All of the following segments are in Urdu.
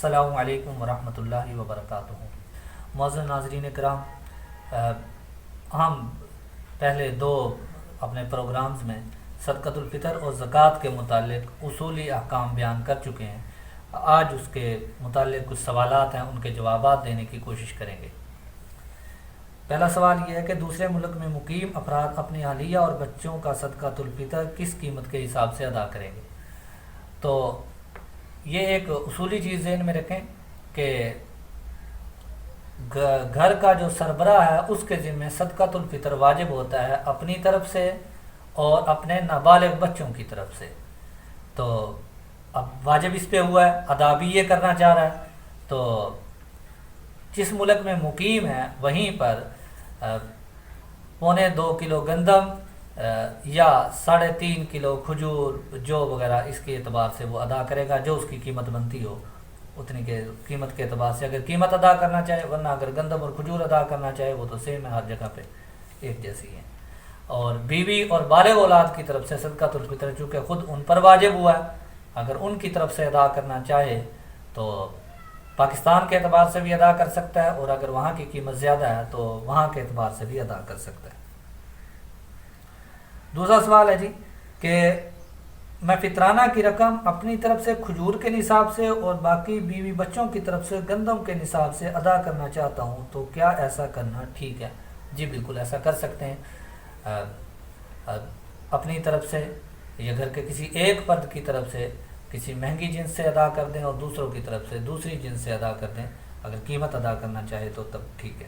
السلام علیکم ورحمۃ اللہ وبرکاتہ۔ معزز ناظرین کرام، ہم پہلے دو اپنے پروگرامز میں صدقۃ الفطر اور زکوٰۃ کے متعلق اصولی احکام بیان کر چکے ہیں۔ آج اس کے متعلق کچھ سوالات ہیں، ان کے جوابات دینے کی کوشش کریں گے۔ پہلا سوال یہ ہے کہ دوسرے ملک میں مقیم افراد اپنی اہلیہ اور بچوں کا صدقۃ الفطر کس قیمت کے حساب سے ادا کریں گے؟ تو یہ ایک اصولی چیز ذہن میں رکھیں کہ گھر کا جو سربراہ ہے اس کے ذمہ صدقۃ الفطر واجب ہوتا ہے اپنی طرف سے اور اپنے نابالغ بچوں کی طرف سے۔ تو اب واجب اس پہ ہوا ہے، ادا بھی یہ کرنا چاہ رہا ہے، تو جس ملک میں مقیم ہے وہیں پر 2.25 کلو گندم یا 3.5 کلو کھجور جو وغیرہ اس کے اعتبار سے وہ ادا کرے گا، جو اس کی قیمت بنتی ہو اتنی کے قیمت کے اعتبار سے اگر قیمت ادا کرنا چاہے، ورنہ اگر گندم اور کھجور ادا کرنا چاہے وہ تو سیم ہے، ہر جگہ پہ ایک جیسی ہے۔ اور بیوی اور بالغ اولاد کی طرف سے صدقۃ الفطر چونکہ خود ان پر واجب ہوا ہے، اگر ان کی طرف سے ادا کرنا چاہے تو پاکستان کے اعتبار سے بھی ادا کر سکتا ہے، اور اگر وہاں کی قیمت زیادہ ہے تو وہاں کے اعتبار سے بھی ادا کر سکتا ہے۔ دوسرا سوال ہے جی کہ میں فطرانہ کی رقم اپنی طرف سے کھجور کے نصاب سے اور باقی بیوی بچوں کی طرف سے گندم کے نصاب سے ادا کرنا چاہتا ہوں، تو کیا ایسا کرنا ٹھیک ہے؟ جی بالکل ایسا کر سکتے ہیں۔ اپنی طرف سے یا گھر کے کسی ایک فرد کی طرف سے کسی مہنگی جنس سے ادا کر دیں اور دوسروں کی طرف سے دوسری جنس سے ادا کر دیں، اگر قیمت ادا کرنا چاہے تو تب ٹھیک ہے۔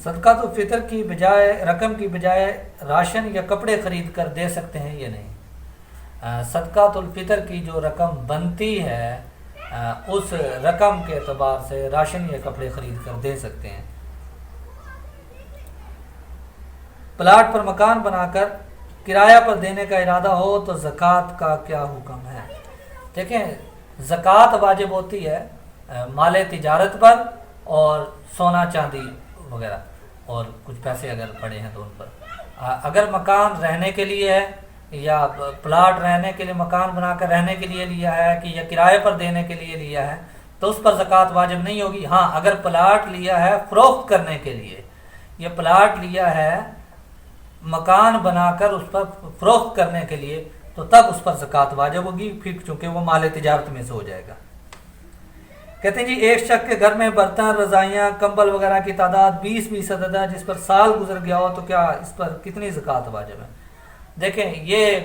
صدقۃ الفطر کی بجائے رقم کی بجائے راشن یا کپڑے خرید کر دے سکتے ہیں یا نہیں؟ صدقۃ الفطر کی جو رقم بنتی ہے اس رقم کے اعتبار سے راشن یا کپڑے خرید کر دے سکتے ہیں۔ پلاٹ پر مکان بنا کر کرایہ پر دینے کا ارادہ ہو تو زکوٰۃ کا کیا حکم ہے؟ دیکھیں، زکوٰۃ واجب ہوتی ہے مال تجارت پر اور سونا چاندی وغیرہ، اور کچھ پیسے اگر پڑے ہیں تو ان پر۔ اگر مکان رہنے کے لیے ہے یا پلاٹ رہنے کے لیے مکان بنا کر رہنے کے لیے لیا ہے کہ یا کرائے پر دینے کے لیے لیا ہے تو اس پر زکوٰۃ واجب نہیں ہوگی۔ ہاں، اگر پلاٹ لیا ہے فروخت کرنے کے لیے یا پلاٹ لیا ہے مکان بنا کر اس پر فروخت کرنے کے لیے تو تب اس پر زکوٰۃ واجب ہوگی، پھر چونکہ وہ مال تجارت میں سے ہو جائے گا۔ کہتے ہیں جی ایک شخص کے گھر میں برتن، رضائیاں، کمبل وغیرہ کی تعداد 20 عدد ہے، جس پر سال گزر گیا ہو تو کیا اس پر کتنی زکوٰۃ واجب ہے؟ دیکھیں، یہ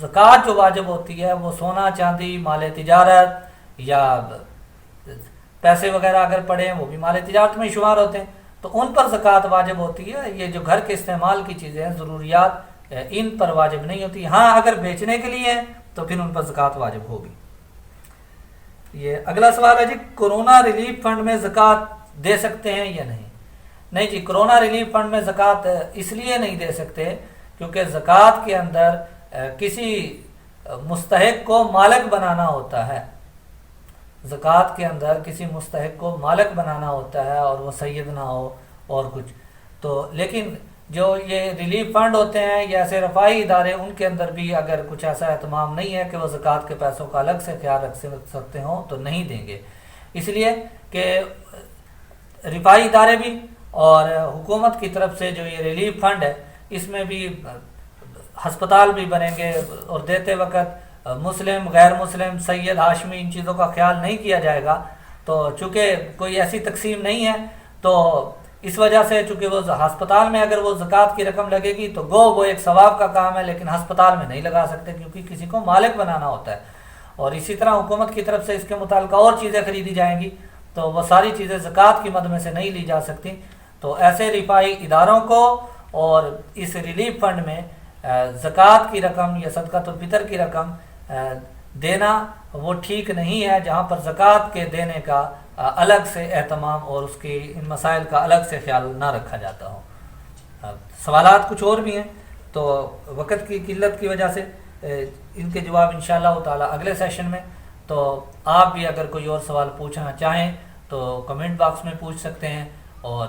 زکوٰۃ جو واجب ہوتی ہے وہ سونا چاندی، مال تجارت یا پیسے وغیرہ اگر پڑے ہیں وہ بھی مال تجارت میں شمار ہوتے ہیں، تو ان پر زکوٰۃ واجب ہوتی ہے۔ یہ جو گھر کے استعمال کی چیزیں ہیں، ضروریات، ان پر واجب نہیں ہوتی۔ ہاں، اگر بیچنے کے لیے ہیں تو پھر ان پر زکوٰۃ واجب ہوگی۔ یہ اگلا سوال ہے جی، کورونا ریلیف فنڈ میں زکوٰۃ دے سکتے ہیں یا نہیں؟ نہیں جی، کورونا ریلیف فنڈ میں زکوٰۃ اس لیے نہیں دے سکتے کیونکہ زکوٰۃ کے اندر کسی مستحق کو مالک بنانا ہوتا ہے۔ زکوٰۃ کے اندر کسی مستحق کو مالک بنانا ہوتا ہے، اور وہ سید نہ ہو اور کچھ تو۔ لیکن جو یہ ریلیف فنڈ ہوتے ہیں یا ایسے رفاہی ادارے، ان کے اندر بھی اگر کچھ ایسا اہتمام نہیں ہے کہ وہ زکوٰۃ کے پیسوں کا الگ سے خیال رکھ سکتے ہوں تو نہیں دیں گے، اس لیے کہ رفاہی ادارے بھی اور حکومت کی طرف سے جو یہ ریلیف فنڈ ہے اس میں بھی ہسپتال بھی بنیں گے، اور دیتے وقت مسلم، غیر مسلم، سید، ہاشمی، ان چیزوں کا خیال نہیں کیا جائے گا۔ تو چونکہ کوئی ایسی تقسیم نہیں ہے تو اس وجہ سے چونکہ وہ ہسپتال میں اگر وہ زکوٰۃ کی رقم لگے گی تو وہ ایک ثواب کا کام ہے، لیکن ہسپتال میں نہیں لگا سکتے کیونکہ کسی کو مالک بنانا ہوتا ہے۔ اور اسی طرح حکومت کی طرف سے اس کے متعلقہ اور چیزیں خریدی جائیں گی تو وہ ساری چیزیں زکوٰۃ کی مد میں سے نہیں لی جا سکتی۔ تو ایسے رفاہی اداروں کو اور اس ریلیف فنڈ میں زکوٰۃ کی رقم یا صدقۃ الفطر کی رقم دینا وہ ٹھیک نہیں ہے، جہاں پر زکوٰۃ کے دینے کا الگ سے اہتمام اور اس کے ان مسائل کا الگ سے خیال نہ رکھا جاتا ہو۔ سوالات کچھ اور بھی ہیں تو وقت کی قلت کی وجہ سے ان کے جواب انشاءاللہ تعالی اگلے سیشن میں۔ تو آپ بھی اگر کوئی اور سوال پوچھنا چاہیں تو کمنٹ باکس میں پوچھ سکتے ہیں، اور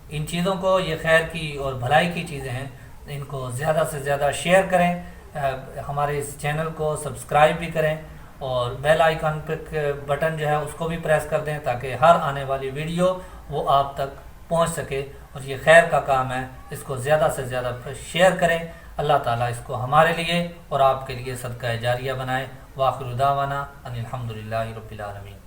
ان چیزوں کو، یہ خیر کی اور بھلائی کی چیزیں ہیں، ان کو زیادہ سے زیادہ شیئر کریں، ہمارے اس چینل کو سبسکرائب بھی کریں اور بیل آئیکن پہ بٹن جو ہے اس کو بھی پریس کر دیں تاکہ ہر آنے والی ویڈیو وہ آپ تک پہنچ سکے، اور یہ خیر کا کام ہے، اس کو زیادہ سے زیادہ شیئر کریں۔ اللہ تعالیٰ اس کو ہمارے لیے اور آپ کے لیے صدقہ جاریہ بنائے۔ وآخر دعوانا ان الحمد للہ رب العالمین۔